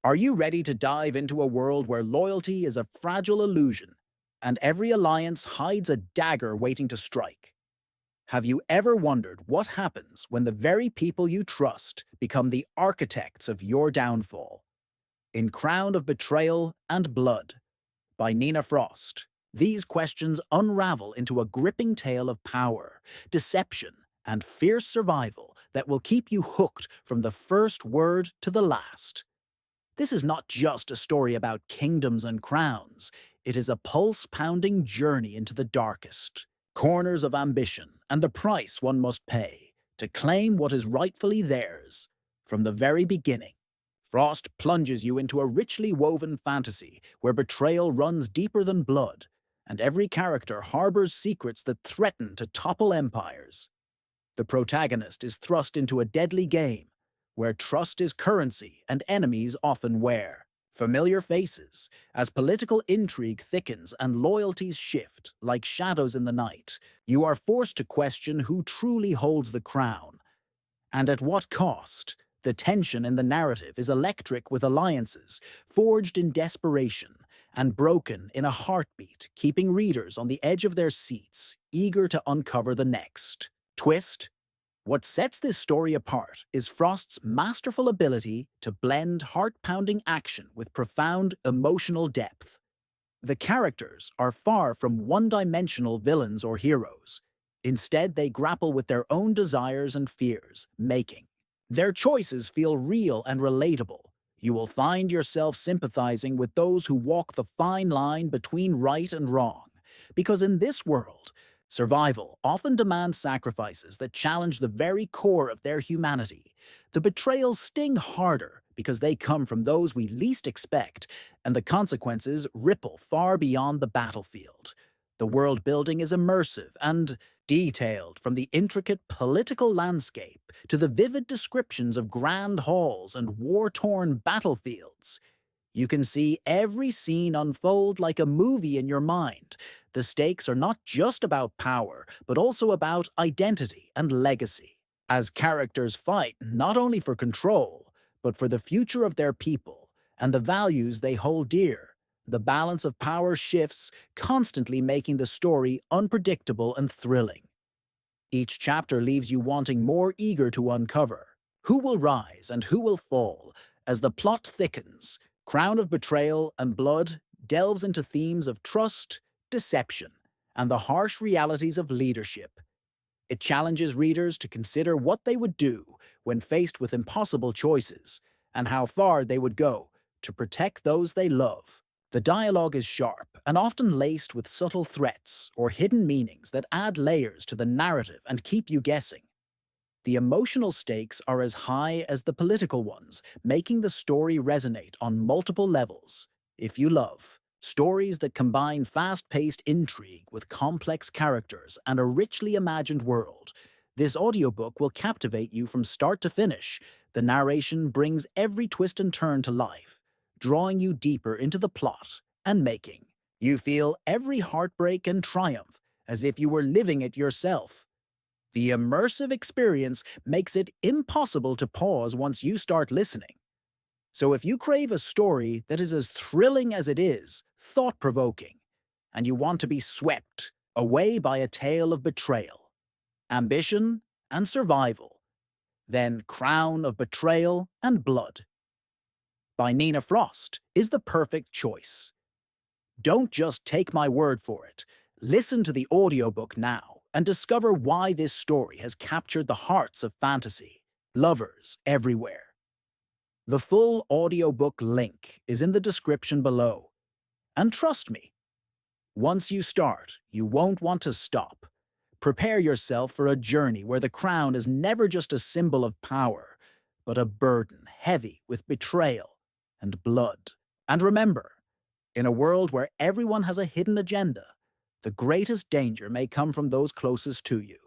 Are you ready to dive into a world where loyalty is a fragile illusion and every alliance hides a dagger waiting to strike? Have you ever wondered what happens when the very people you trust become the architects of your downfall? In Crown of Betrayal and Blood by Nina Frost, these questions unravel into a gripping tale of power, deception, and fierce survival that will keep you hooked from the first word to the last. This is not just a story about kingdoms and crowns. It is a pulse-pounding journey into the darkest corners of ambition and the price one must pay to claim what is rightfully theirs. From the very beginning, Frost plunges you into a richly woven fantasy where betrayal runs deeper than blood, and every character harbors secrets that threaten to topple empires. The protagonist is thrust into a deadly game where trust is currency and enemies often wear familiar faces. As political intrigue thickens and loyalties shift like shadows in the night, you are forced to question who truly holds the crown and at what cost. The tension in the narrative is electric, with alliances forged in desperation and broken in a heartbeat, keeping readers on the edge of their seats, eager to uncover the next twist. What sets this story apart is Frost's masterful ability to blend heart-pounding action with profound emotional depth. The characters are far from one-dimensional villains or heroes. Instead, they grapple with their own desires and fears, making their choices feel real and relatable. You will find yourself sympathizing with those who walk the fine line between right and wrong, because in this world, survival often demands sacrifices that challenge the very core of their humanity. The betrayals sting harder because they come from those we least expect, and the consequences ripple far beyond the battlefield. The world building is immersive and detailed, from the intricate political landscape to the vivid descriptions of grand halls and war-torn battlefields. You can see every scene unfold like a movie in your mind. The stakes are not just about power, but also about identity and legacy, as characters fight not only for control, but for the future of their people and the values they hold dear. The balance of power shifts, constantly making the story unpredictable and thrilling. Each chapter leaves you wanting more, eager to uncover who will rise and who will fall. As the plot thickens, Crown of Betrayal and Blood delves into themes of trust, deception, and the harsh realities of leadership. It challenges readers to consider what they would do when faced with impossible choices, and how far they would go to protect those they love. The dialogue is sharp and often laced with subtle threats or hidden meanings that add layers to the narrative and keep you guessing. The emotional stakes are as high as the political ones, making the story resonate on multiple levels. If you love stories that combine fast-paced intrigue with complex characters and a richly imagined world, this audiobook will captivate you from start to finish. The narration brings every twist and turn to life, drawing you deeper into the plot and making you feel every heartbreak and triumph as if you were living it yourself. The immersive experience makes it impossible to pause once you start listening. So if you crave a story that is as thrilling as it is thought-provoking, and you want to be swept away by a tale of betrayal, ambition, and survival, then Crown of Betrayal and Blood by Nina Frost is the perfect choice. Don't just take my word for it. Listen to the audiobook now and discover why this story has captured the hearts of fantasy lovers everywhere. The full audiobook link is in the description below. And trust me, once you start, you won't want to stop. Prepare yourself for a journey where the crown is never just a symbol of power, but a burden heavy with betrayal and blood. And remember, in a world where everyone has a hidden agenda, the greatest danger may come from those closest to you.